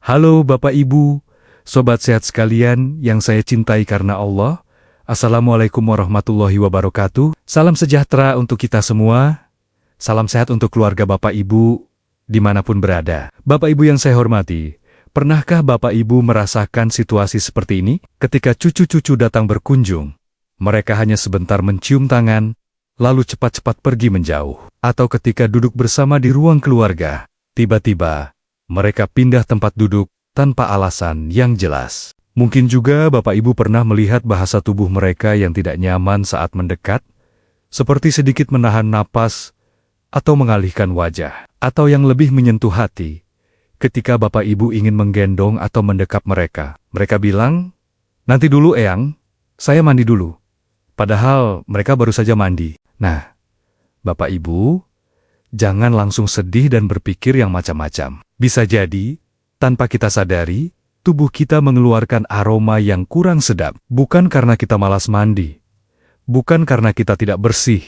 Halo Bapak Ibu, Sobat Sehat sekalian yang saya cintai karena Allah. Assalamualaikum warahmatullahi wabarakatuh. Salam sejahtera untuk kita semua. Salam sehat untuk keluarga Bapak Ibu, dimanapun berada. Bapak Ibu yang saya hormati, pernahkah Bapak Ibu merasakan situasi seperti ini? Ketika cucu-cucu datang berkunjung, mereka hanya sebentar mencium tangan, lalu cepat-cepat pergi menjauh. Atau ketika duduk bersama di ruang keluarga, tiba-tiba mereka pindah tempat duduk tanpa alasan yang jelas. Mungkin juga Bapak Ibu pernah melihat bahasa tubuh mereka yang tidak nyaman saat mendekat, seperti sedikit menahan napas atau mengalihkan wajah, atau yang lebih menyentuh hati. Ketika Bapak Ibu ingin menggendong atau mendekap mereka, mereka bilang, "Nanti dulu Eyang, saya mandi dulu." Padahal mereka baru saja mandi. Nah, Bapak Ibu, jangan langsung sedih dan berpikir yang macam-macam. Bisa jadi, tanpa kita sadari, tubuh kita mengeluarkan aroma yang kurang sedap. Bukan karena kita malas mandi, bukan karena kita tidak bersih,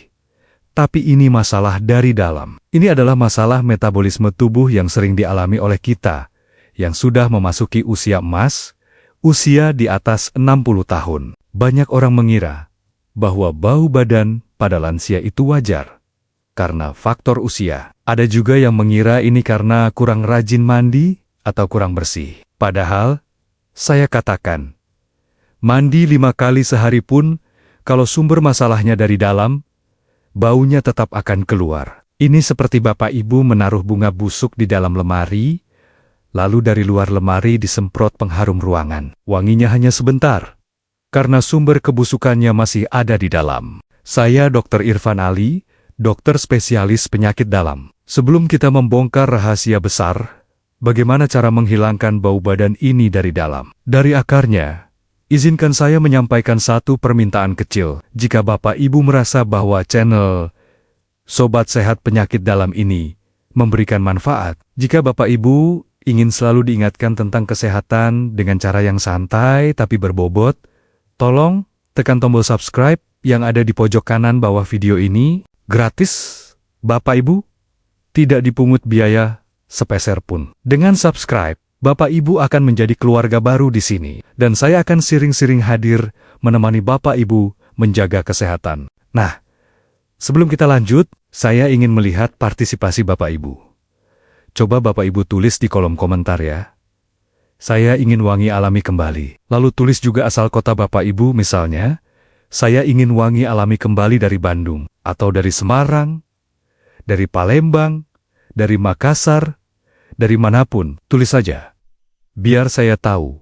tapi ini masalah dari dalam. Ini adalah masalah metabolisme tubuh yang sering dialami oleh kita, yang sudah memasuki usia emas, usia di atas 60 tahun. Banyak orang mengira bahwa bau badan pada lansia itu wajar karena faktor usia. Ada juga yang mengira ini karena kurang rajin mandi atau kurang bersih. Padahal, saya katakan, mandi 5 kali sehari pun, kalau sumber masalahnya dari dalam, baunya tetap akan keluar. Ini seperti Bapak Ibu menaruh bunga busuk di dalam lemari, lalu dari luar lemari disemprot pengharum ruangan. Wanginya hanya sebentar, karena sumber kebusukannya masih ada di dalam. Saya Dr. Irfan Ali, dokter spesialis penyakit dalam. Sebelum kita membongkar rahasia besar, bagaimana cara menghilangkan bau badan ini dari dalam, dari akarnya, izinkan saya menyampaikan satu permintaan kecil. Jika Bapak Ibu merasa bahwa channel Sobat Sehat Penyakit Dalam ini memberikan manfaat, jika Bapak Ibu ingin selalu diingatkan tentang kesehatan dengan cara yang santai tapi berbobot, tolong tekan tombol subscribe yang ada di pojok kanan bawah video ini. Gratis, Bapak Ibu, tidak dipungut biaya sepeser pun. Dengan subscribe, Bapak Ibu akan menjadi keluarga baru di sini, dan saya akan sering-sering hadir menemani Bapak Ibu menjaga kesehatan. Nah, sebelum kita lanjut, saya ingin melihat partisipasi Bapak Ibu. Coba Bapak Ibu tulis di kolom komentar ya. Saya ingin wangi alami kembali. Lalu tulis juga asal kota Bapak Ibu, misalnya, saya ingin wangi alami kembali dari Bandung, atau dari Semarang, dari Palembang, dari Makassar, dari manapun, tulis saja. Biar saya tahu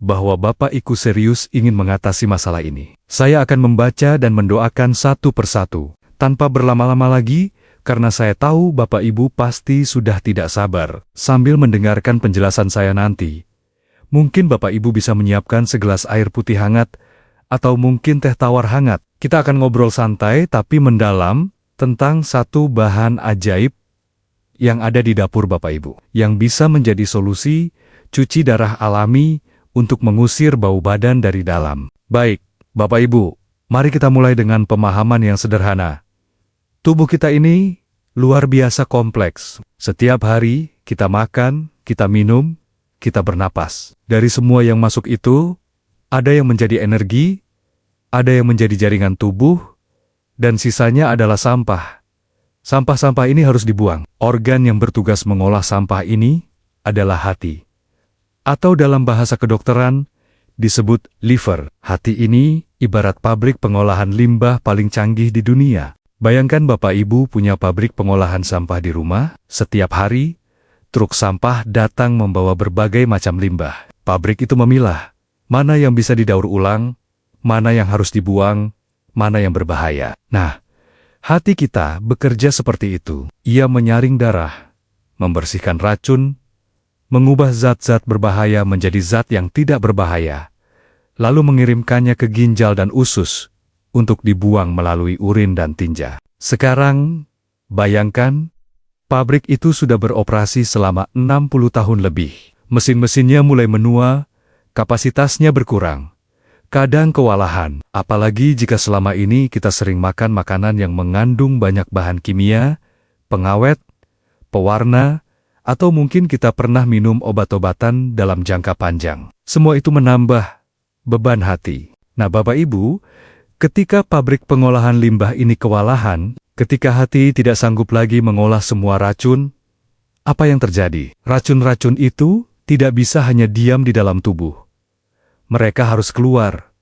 bahwa Bapak Ibu serius ingin mengatasi masalah ini. Saya akan membaca dan mendoakan satu persatu, tanpa berlama-lama lagi, karena saya tahu Bapak Ibu pasti sudah tidak sabar sambil mendengarkan penjelasan saya nanti. Mungkin Bapak Ibu bisa menyiapkan segelas air putih hangat, atau mungkin teh tawar hangat. Kita akan ngobrol santai tapi mendalam tentang satu bahan ajaib yang ada di dapur Bapak Ibu, yang bisa menjadi solusi cuci darah alami untuk mengusir bau badan dari dalam. Baik, Bapak Ibu, mari kita mulai dengan pemahaman yang sederhana. Tubuh kita ini luar biasa kompleks. Setiap hari kita makan, kita minum, kita bernapas. Dari semua yang masuk itu, ada yang menjadi energi, ada yang menjadi jaringan tubuh, dan sisanya adalah sampah. Sampah-sampah ini harus dibuang. Organ yang bertugas mengolah sampah ini adalah hati. Atau dalam bahasa kedokteran, disebut liver. Hati ini ibarat pabrik pengolahan limbah paling canggih di dunia. Bayangkan Bapak Ibu punya pabrik pengolahan sampah di rumah. Setiap hari, truk sampah datang membawa berbagai macam limbah. Pabrik itu memilah mana yang bisa didaur ulang, mana yang harus dibuang, mana yang berbahaya. Nah, hati kita bekerja seperti itu. Ia menyaring darah, membersihkan racun, mengubah zat-zat berbahaya menjadi zat yang tidak berbahaya, lalu mengirimkannya ke ginjal dan usus untuk dibuang melalui urin dan tinja. Sekarang, bayangkan, pabrik itu sudah beroperasi selama 60 tahun lebih. Mesin-mesinnya mulai menua, kapasitasnya berkurang, kadang kewalahan, apalagi jika selama ini kita sering makan makanan yang mengandung banyak bahan kimia, pengawet, pewarna, Atau mungkin kita pernah minum obat-obatan dalam jangka panjang. Semua itu menambah beban hati. Nah, Bapak Ibu, ketika pabrik pengolahan limbah ini kewalahan, ketika hati tidak sanggup lagi mengolah semua racun, apa yang terjadi? Racun-racun itu tidak bisa hanya diam di dalam tubuh. Mereka harus keluar.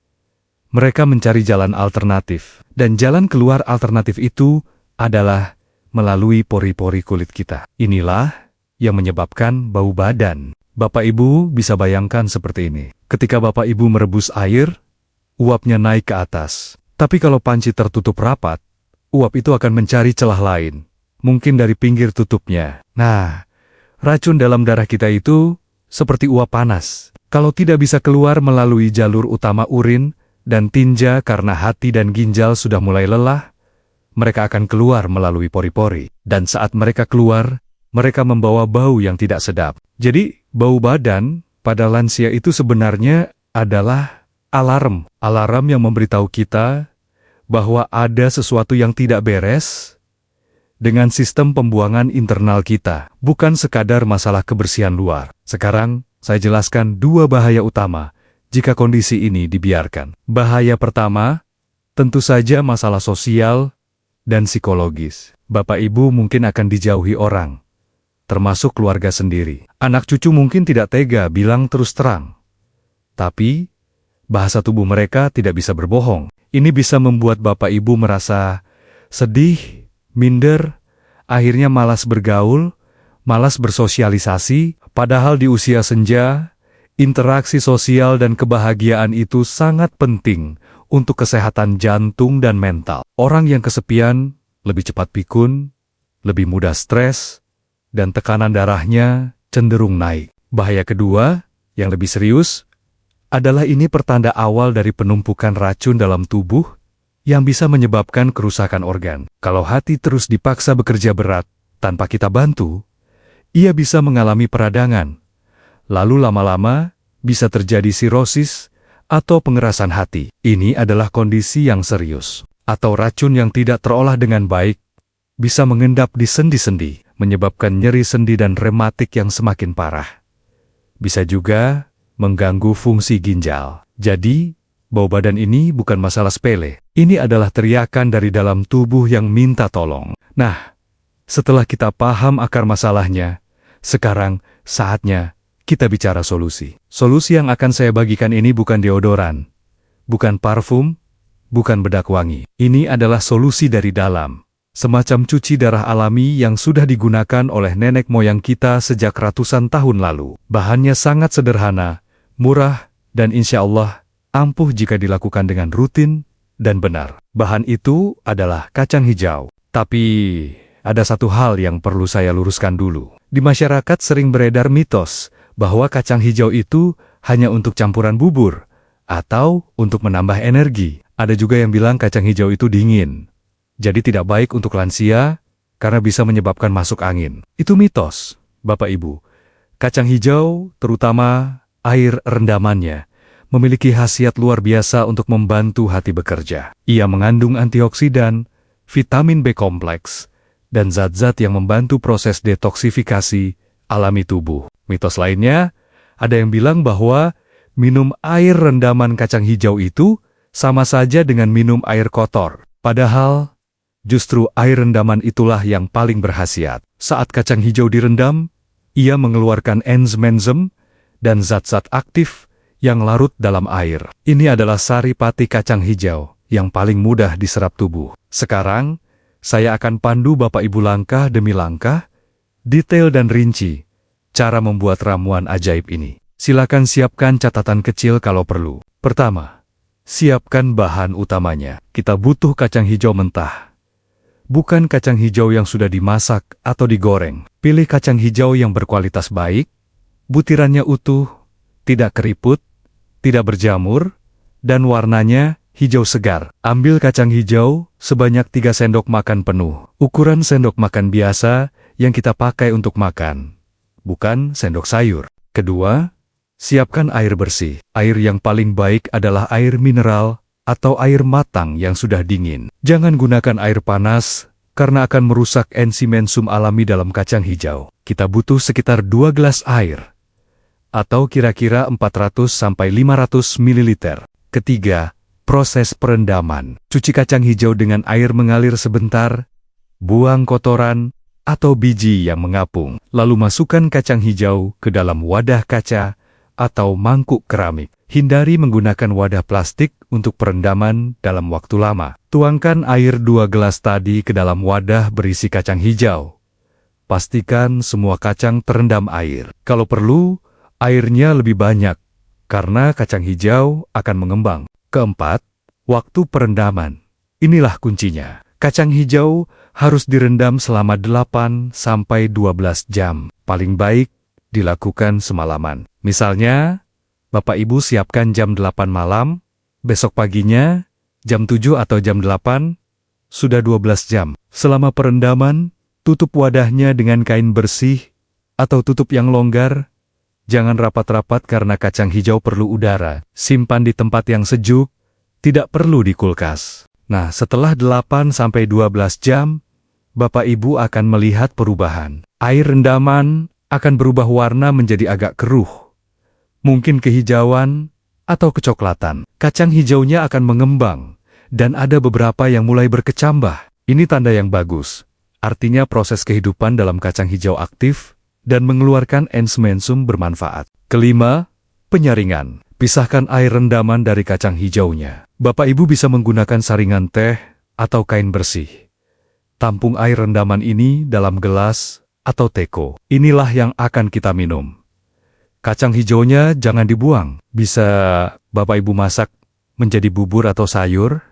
Mereka mencari jalan alternatif. Dan jalan keluar alternatif itu adalah melalui pori-pori kulit kita. Inilah yang menyebabkan bau badan. Bapak Ibu bisa bayangkan seperti ini. Ketika Bapak Ibu merebus air, uapnya naik ke atas. Tapi kalau panci tertutup rapat, uap itu akan mencari celah lain. Mungkin dari pinggir tutupnya. Nah, racun dalam darah kita itu seperti uap panas. Kalau tidak bisa keluar melalui jalur utama urin dan tinja karena hati dan ginjal sudah mulai lelah, mereka akan keluar melalui pori-pori. Dan saat mereka keluar, mereka membawa bau yang tidak sedap. Jadi, bau badan pada lansia itu sebenarnya adalah alarm. Alarm yang memberitahu kita bahwa ada sesuatu yang tidak beres dengan sistem pembuangan internal kita. Bukan sekadar masalah kebersihan luar. Sekarang, saya jelaskan dua bahaya utama jika kondisi ini dibiarkan. Bahaya pertama, tentu saja masalah sosial dan psikologis. Bapak Ibu mungkin akan dijauhi orang, termasuk keluarga sendiri. Anak cucu mungkin tidak tega bilang terus terang. Tapi, bahasa tubuh mereka tidak bisa berbohong. Ini bisa membuat Bapak Ibu merasa sedih, minder, akhirnya malas bergaul, malas bersosialisasi, padahal di usia senja, interaksi sosial dan kebahagiaan itu sangat penting untuk kesehatan jantung dan mental. Orang yang kesepian lebih cepat pikun, lebih mudah stres, dan tekanan darahnya cenderung naik. Bahaya kedua, yang lebih serius, adalah ini pertanda awal dari penumpukan racun dalam tubuh yang bisa menyebabkan kerusakan organ. Kalau hati terus dipaksa bekerja berat tanpa kita bantu, ia bisa mengalami peradangan. Lalu lama-lama bisa terjadi sirosis atau pengerasan hati. Ini adalah kondisi yang serius. Atau racun yang tidak terolah dengan baik bisa mengendap di sendi-sendi, menyebabkan nyeri sendi dan rematik yang semakin parah. Bisa juga mengganggu fungsi ginjal. Jadi, bau badan ini bukan masalah sepele. Ini adalah teriakan dari dalam tubuh yang minta tolong. Nah, setelah kita paham akar masalahnya, sekarang saatnya kita bicara solusi. Solusi yang akan saya bagikan ini bukan deodoran, bukan parfum, bukan bedak wangi. Ini adalah solusi dari dalam. Semacam cuci darah alami yang sudah digunakan oleh nenek moyang kita sejak ratusan tahun lalu. Bahannya sangat sederhana, murah, dan insya Allah ampuh jika dilakukan dengan rutin dan benar. Bahan itu adalah kacang hijau. Tapi ada satu hal yang perlu saya luruskan dulu. Di masyarakat sering beredar mitos bahwa kacang hijau itu hanya untuk campuran bubur atau untuk menambah energi. Ada juga yang bilang kacang hijau itu dingin. Jadi tidak baik untuk lansia karena bisa menyebabkan masuk angin. Itu mitos, Bapak Ibu. Kacang hijau, terutama air rendamannya, memiliki khasiat luar biasa untuk membantu hati bekerja. Ia mengandung antioksidan, vitamin B kompleks, dan zat-zat yang membantu proses detoksifikasi alami tubuh. Mitos lainnya, ada yang bilang bahwa minum air rendaman kacang hijau itu sama saja dengan minum air kotor. Padahal, justru air rendaman itulah yang paling berkhasiat. Saat kacang hijau direndam, ia mengeluarkan enzim-enzim dan zat-zat aktif yang larut dalam air. Ini adalah saripati kacang hijau yang paling mudah diserap tubuh. Sekarang, saya akan pandu Bapak Ibu langkah demi langkah, detail dan rinci, cara membuat ramuan ajaib ini. Silakan siapkan catatan kecil kalau perlu. Pertama, siapkan bahan utamanya. Kita butuh kacang hijau mentah. Bukan kacang hijau yang sudah dimasak atau digoreng. Pilih kacang hijau yang berkualitas baik, butirannya utuh, tidak keriput, tidak berjamur, dan warnanya hijau segar. Ambil kacang hijau sebanyak 3 sendok makan penuh. Ukuran sendok makan biasa yang kita pakai untuk makan, bukan sendok sayur. Kedua, siapkan air bersih. Air yang paling baik adalah air mineral atau air matang yang sudah dingin. Jangan gunakan air panas karena akan merusak enzim-enzim alami dalam kacang hijau. Kita butuh sekitar 2 gelas air, atau kira-kira 400-500 ml. Ketiga, proses perendaman. Cuci kacang hijau dengan air mengalir sebentar, buang kotoran atau biji yang mengapung, lalu masukkan kacang hijau ke dalam wadah kaca atau mangkuk keramik. Hindari menggunakan wadah plastik untuk perendaman dalam waktu lama. Tuangkan air 2 gelas tadi ke dalam wadah berisi kacang hijau. Pastikan semua kacang terendam air. Kalau perlu, airnya lebih banyak, karena kacang hijau akan mengembang. Keempat, waktu perendaman. Inilah kuncinya. Kacang hijau harus direndam selama 8-12 jam. Paling baik dilakukan semalaman. Misalnya, Bapak Ibu siapkan jam 8 malam, besok paginya, jam 7 atau jam 8, sudah 12 jam. Selama perendaman, tutup wadahnya dengan kain bersih atau tutup yang longgar. Jangan rapat-rapat karena kacang hijau perlu udara. Simpan di tempat yang sejuk, tidak perlu di kulkas. Nah, setelah 8-12 jam, Bapak Ibu akan melihat perubahan. Air rendaman akan berubah warna menjadi agak keruh, mungkin kehijauan atau kecoklatan. Kacang hijaunya akan mengembang, dan ada beberapa yang mulai berkecambah. Ini tanda yang bagus. Artinya proses kehidupan dalam kacang hijau aktif dan mengeluarkan enzim-enzim bermanfaat. Kelima, penyaringan. Pisahkan air rendaman dari kacang hijaunya. Bapak Ibu bisa menggunakan saringan teh atau kain bersih. Tampung air rendaman ini dalam gelas atau teko. Inilah yang akan kita minum. Kacang hijaunya jangan dibuang. Bisa Bapak Ibu masak menjadi bubur atau sayur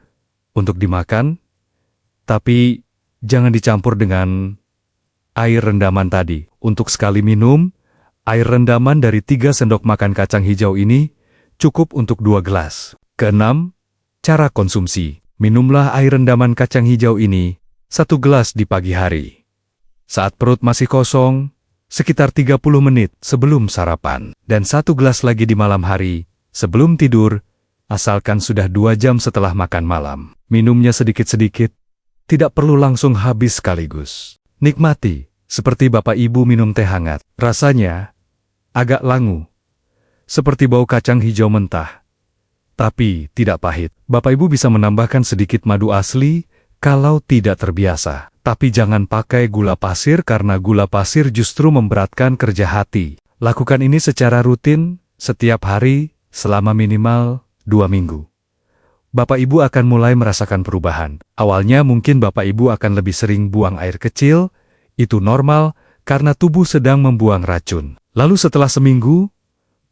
untuk dimakan, tapi jangan dicampur dengan air rendaman tadi. Untuk sekali minum, air rendaman dari 3 sendok makan kacang hijau ini cukup untuk 2 gelas. Keenam, cara konsumsi. Minumlah air rendaman kacang hijau ini 1 gelas di pagi hari. Saat perut masih kosong, sekitar 30 menit sebelum sarapan, dan 1 gelas lagi di malam hari, sebelum tidur, asalkan sudah 2 jam setelah makan malam. Minumnya sedikit-sedikit, tidak perlu langsung habis sekaligus. Nikmati, seperti Bapak Ibu minum teh hangat. Rasanya agak langu, seperti bau kacang hijau mentah, tapi tidak pahit. Bapak Ibu bisa menambahkan sedikit madu asli kalau tidak terbiasa. Tapi jangan pakai gula pasir karena gula pasir justru memberatkan kerja hati. Lakukan ini secara rutin, setiap hari, selama minimal 2 minggu. Bapak Ibu akan mulai merasakan perubahan. Awalnya mungkin Bapak Ibu akan lebih sering buang air kecil, itu normal karena tubuh sedang membuang racun. Lalu setelah seminggu,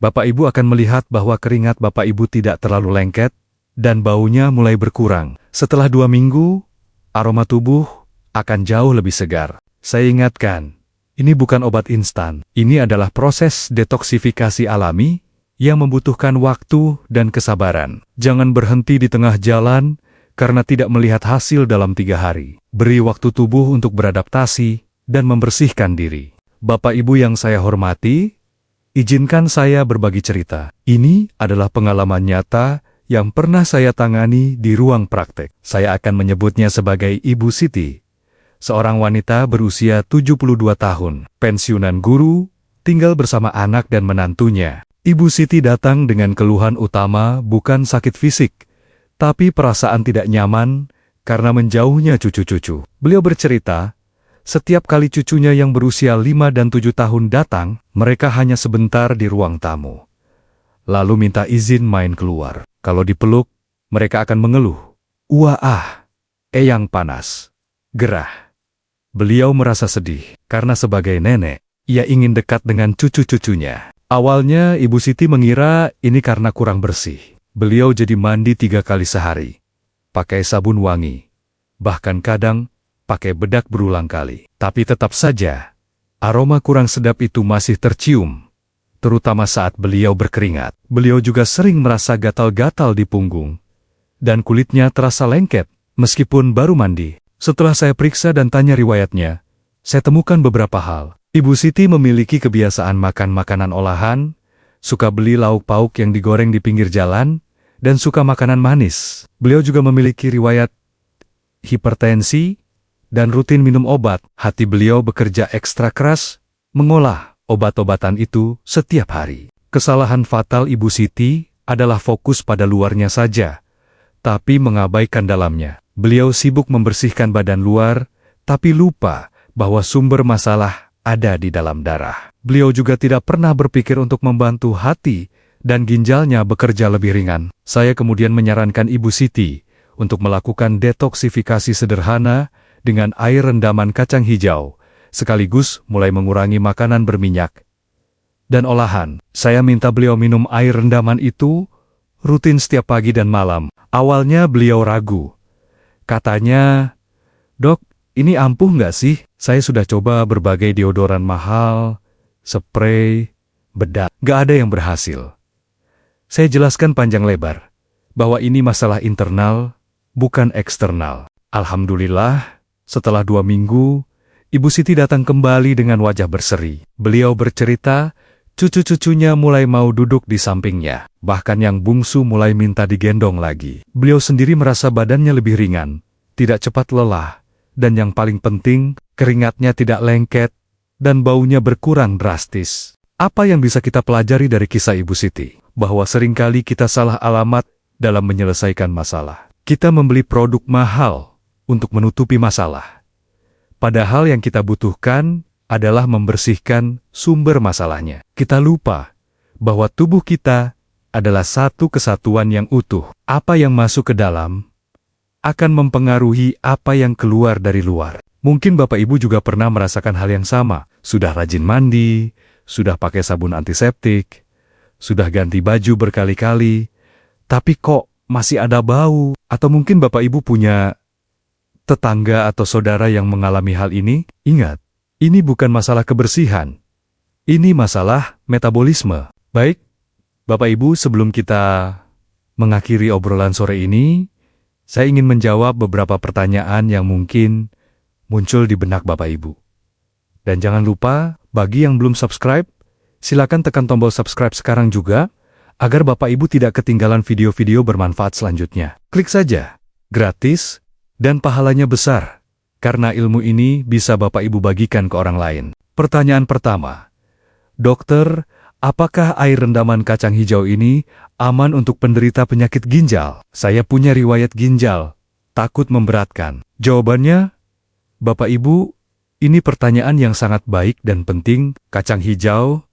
Bapak Ibu akan melihat bahwa keringat Bapak Ibu tidak terlalu lengket, dan baunya mulai berkurang. Setelah 2 minggu, aroma tubuh akan jauh lebih segar. Saya ingatkan, ini bukan obat instan. Ini adalah proses detoksifikasi alami yang membutuhkan waktu dan kesabaran. Jangan berhenti di tengah jalan karena tidak melihat hasil dalam 3 hari. Beri waktu tubuh untuk beradaptasi dan membersihkan diri. Bapak Ibu yang saya hormati, izinkan saya berbagi cerita. Ini adalah pengalaman nyata yang pernah saya tangani di ruang praktek. Saya akan menyebutnya sebagai Ibu Siti. Seorang wanita berusia 72 tahun, pensiunan guru, tinggal bersama anak dan menantunya. Ibu Siti datang dengan keluhan utama bukan sakit fisik, tapi perasaan tidak nyaman karena menjauhnya cucu-cucu. Beliau bercerita, setiap kali cucunya yang berusia 5 dan 7 tahun datang, mereka hanya sebentar di ruang tamu, lalu minta izin main keluar. Kalau dipeluk, mereka akan mengeluh, "Wah, eyang panas, gerah." Beliau merasa sedih, karena sebagai nenek, ia ingin dekat dengan cucu-cucunya. Awalnya Ibu Siti mengira ini karena kurang bersih. Beliau jadi mandi 3 kali sehari, pakai sabun wangi, bahkan kadang pakai bedak berulang kali. Tapi tetap saja, aroma kurang sedap itu masih tercium, terutama saat beliau berkeringat. Beliau juga sering merasa gatal-gatal di punggung, dan kulitnya terasa lengket, meskipun baru mandi. Setelah saya periksa dan tanya riwayatnya, saya temukan beberapa hal. Ibu Siti memiliki kebiasaan makan makanan olahan, suka beli lauk pauk yang digoreng di pinggir jalan, dan suka makanan manis. Beliau juga memiliki riwayat hipertensi, dan rutin minum obat. Hati beliau bekerja ekstra keras, mengolah obat-obatan itu setiap hari. Kesalahan fatal Ibu Siti adalah fokus pada luarnya saja, tapi mengabaikan dalamnya. Beliau sibuk membersihkan badan luar, tapi lupa bahwa sumber masalah ada di dalam darah. Beliau juga tidak pernah berpikir untuk membantu hati dan ginjalnya bekerja lebih ringan. Saya kemudian menyarankan Ibu Siti untuk melakukan detoksifikasi sederhana dengan air rendaman kacang hijau, sekaligus mulai mengurangi makanan berminyak dan olahan. Saya minta beliau minum air rendaman itu rutin setiap pagi dan malam. Awalnya beliau ragu. Katanya, "Dok, ini ampuh nggak sih? Saya sudah coba berbagai deodoran mahal, spray, bedak. Nggak ada yang berhasil." Saya jelaskan panjang lebar bahwa ini masalah internal, bukan eksternal. Alhamdulillah, setelah 2 minggu, Ibu Siti datang kembali dengan wajah berseri. Beliau bercerita, cucu-cucunya mulai mau duduk di sampingnya. Bahkan yang bungsu mulai minta digendong lagi. Beliau sendiri merasa badannya lebih ringan, tidak cepat lelah, dan yang paling penting, keringatnya tidak lengket, dan baunya berkurang drastis. Apa yang bisa kita pelajari dari kisah Ibu Siti? Bahwa seringkali kita salah alamat dalam menyelesaikan masalah. Kita membeli produk mahal untuk menutupi masalah. Padahal yang kita butuhkan adalah membersihkan sumber masalahnya. Kita lupa bahwa tubuh kita adalah satu kesatuan yang utuh. Apa yang masuk ke dalam akan mempengaruhi apa yang keluar dari luar. Mungkin Bapak Ibu juga pernah merasakan hal yang sama. Sudah rajin mandi, sudah pakai sabun antiseptik, sudah ganti baju berkali-kali, tapi kok masih ada bau? Atau mungkin Bapak Ibu punya tetangga atau saudara yang mengalami hal ini? Ingat, ini bukan masalah kebersihan. Ini masalah metabolisme. Baik, Bapak Ibu, sebelum kita mengakhiri obrolan sore ini, saya ingin menjawab beberapa pertanyaan yang mungkin muncul di benak Bapak Ibu. Dan jangan lupa, bagi yang belum subscribe, silakan tekan tombol subscribe sekarang juga, agar Bapak Ibu tidak ketinggalan video-video bermanfaat selanjutnya. Klik saja, gratis, dan pahalanya besar, karena ilmu ini bisa Bapak Ibu bagikan ke orang lain. Pertanyaan pertama, "Dokter, apakah air rendaman kacang hijau ini aman untuk penderita penyakit ginjal? Saya punya riwayat ginjal, takut memberatkan." Jawabannya, Bapak Ibu, ini pertanyaan yang sangat baik dan penting. Kacang hijau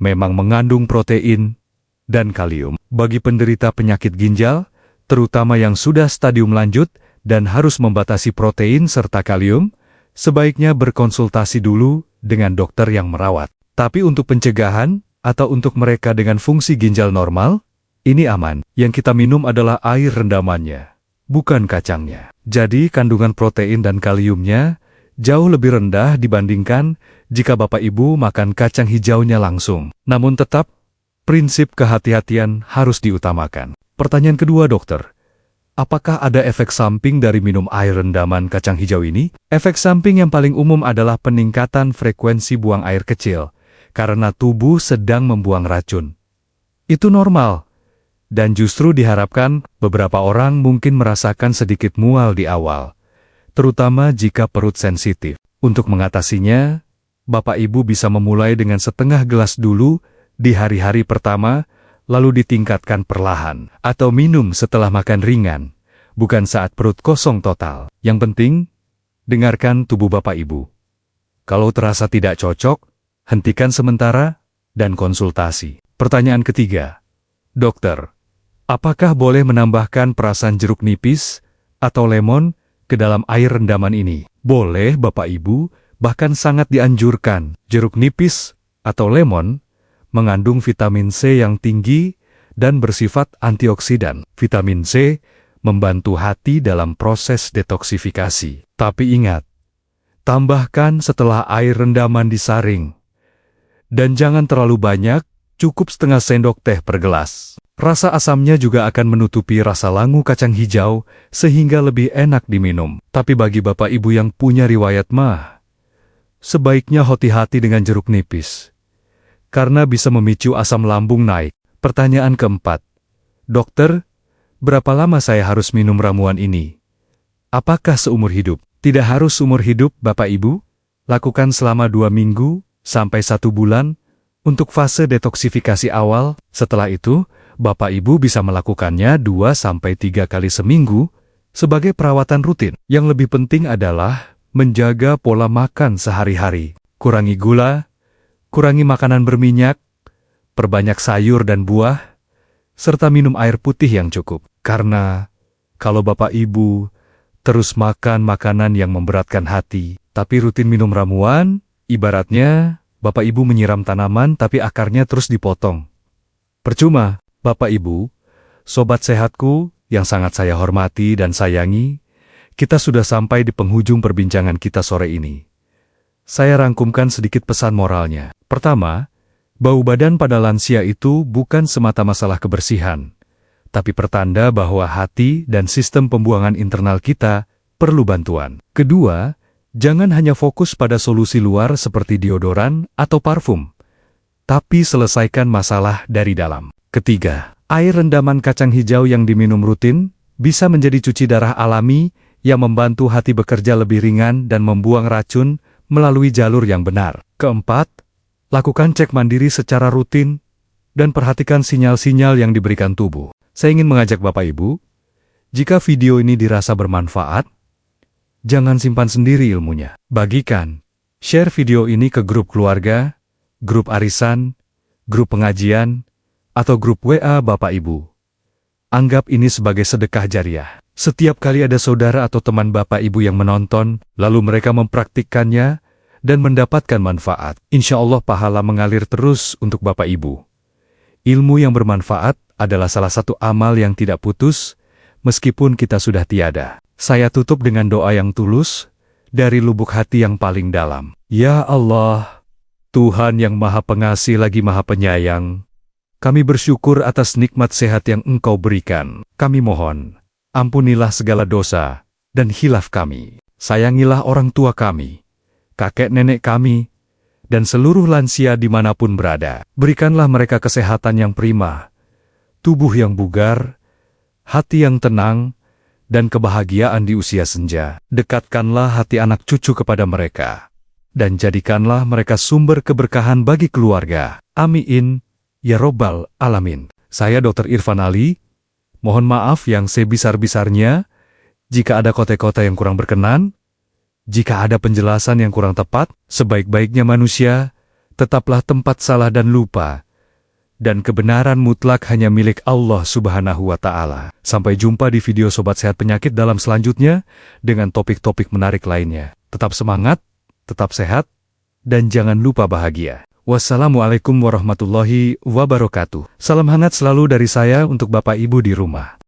memang mengandung protein dan kalium. Bagi penderita penyakit ginjal, terutama yang sudah stadium lanjut dan harus membatasi protein serta kalium, sebaiknya berkonsultasi dulu dengan dokter yang merawat. Tapi untuk pencegahan atau untuk mereka dengan fungsi ginjal normal, ini aman. Yang kita minum adalah air rendamannya, bukan kacangnya. Jadi kandungan protein dan kaliumnya jauh lebih rendah dibandingkan jika Bapak Ibu makan kacang hijaunya langsung. Namun tetap, prinsip kehati-hatian harus diutamakan. Pertanyaan kedua, dokter. Apakah ada efek samping dari minum air rendaman kacang hijau ini? Efek samping yang paling umum adalah peningkatan frekuensi buang air kecil, karena tubuh sedang membuang racun. Itu normal, dan justru diharapkan beberapa orang mungkin merasakan sedikit mual di awal, terutama jika perut sensitif. Untuk mengatasinya, Bapak Ibu bisa memulai dengan setengah gelas dulu di hari-hari pertama, lalu ditingkatkan perlahan, atau minum setelah makan ringan, bukan saat perut kosong total. Yang penting, dengarkan tubuh Bapak Ibu. Kalau terasa tidak cocok, hentikan sementara dan konsultasi. Pertanyaan ketiga, dokter, apakah boleh menambahkan perasan jeruk nipis atau lemon ke dalam air rendaman ini? Boleh Bapak Ibu, bahkan sangat dianjurkan. Jeruk nipis atau lemon mengandung vitamin C yang tinggi dan bersifat antioksidan. Vitamin C membantu hati dalam proses detoksifikasi. Tapi ingat, tambahkan setelah air rendaman disaring. Dan jangan terlalu banyak, cukup setengah sendok teh per gelas. Rasa asamnya juga akan menutupi rasa langu kacang hijau sehingga lebih enak diminum. Tapi bagi Bapak Ibu yang punya riwayat mah, sebaiknya hati-hati dengan jeruk nipis, karena bisa memicu asam lambung naik. Pertanyaan keempat, dokter, berapa lama saya harus minum ramuan ini? Apakah seumur hidup? Tidak harus seumur hidup, Bapak Ibu. Lakukan selama 2 minggu sampai 1 bulan untuk fase detoksifikasi awal. Setelah itu, Bapak Ibu bisa melakukannya 2-3 kali seminggu sebagai perawatan rutin. Yang lebih penting adalah menjaga pola makan sehari-hari. Kurangi gula, kurangi makanan berminyak, perbanyak sayur dan buah, serta minum air putih yang cukup. Karena kalau Bapak Ibu terus makan makanan yang memberatkan hati, tapi rutin minum ramuan, ibaratnya Bapak Ibu menyiram tanaman tapi akarnya terus dipotong. Percuma, Bapak Ibu, sobat sehatku yang sangat saya hormati dan sayangi, kita sudah sampai di penghujung perbincangan kita sore ini. Saya rangkumkan sedikit pesan moralnya. Pertama, bau badan pada lansia itu bukan semata masalah kebersihan, tapi pertanda bahwa hati dan sistem pembuangan internal kita perlu bantuan. Kedua, jangan hanya fokus pada solusi luar seperti deodoran atau parfum, tapi selesaikan masalah dari dalam. Ketiga, air rendaman kacang hijau yang diminum rutin bisa menjadi cuci darah alami yang membantu hati bekerja lebih ringan dan membuang racun melalui jalur yang benar. Keempat, lakukan cek mandiri secara rutin dan perhatikan sinyal-sinyal yang diberikan tubuh. Saya ingin mengajak Bapak Ibu, jika video ini dirasa bermanfaat, jangan simpan sendiri ilmunya. Bagikan, share video ini ke grup keluarga, grup arisan, grup pengajian, atau grup WA Bapak Ibu. Anggap ini sebagai sedekah jariah. Setiap kali ada saudara atau teman Bapak Ibu yang menonton, lalu mereka mempraktikkannya dan mendapatkan manfaat, insya Allah pahala mengalir terus untuk Bapak Ibu. Ilmu yang bermanfaat adalah salah satu amal yang tidak putus, meskipun kita sudah tiada. Saya tutup dengan doa yang tulus, dari lubuk hati yang paling dalam. Ya Allah, Tuhan yang Maha Pengasih lagi Maha Penyayang, kami bersyukur atas nikmat sehat yang Engkau berikan. Kami mohon, ampunilah segala dosa dan khilaf kami. Sayangilah orang tua kami, kakek nenek kami, dan seluruh lansia dimanapun berada. Berikanlah mereka kesehatan yang prima, tubuh yang bugar, hati yang tenang, dan kebahagiaan di usia senja. Dekatkanlah hati anak cucu kepada mereka, dan jadikanlah mereka sumber keberkahan bagi keluarga. Amin, ya Robbal Alamin. Saya Dr. Irfan Ali, mohon maaf yang sebesar-besarnya jika ada kote-kote yang kurang berkenan. Jika ada penjelasan yang kurang tepat, sebaik-baiknya manusia, tetaplah tempat salah dan lupa. Dan kebenaran mutlak hanya milik Allah Subhanahu wa Ta'ala. Sampai jumpa di video Sobat Sehat Penyakit dalam selanjutnya, dengan topik-topik menarik lainnya. Tetap semangat, tetap sehat, dan jangan lupa bahagia. Wassalamualaikum warahmatullahi wabarakatuh. Salam hangat selalu dari saya untuk Bapak Ibu di rumah.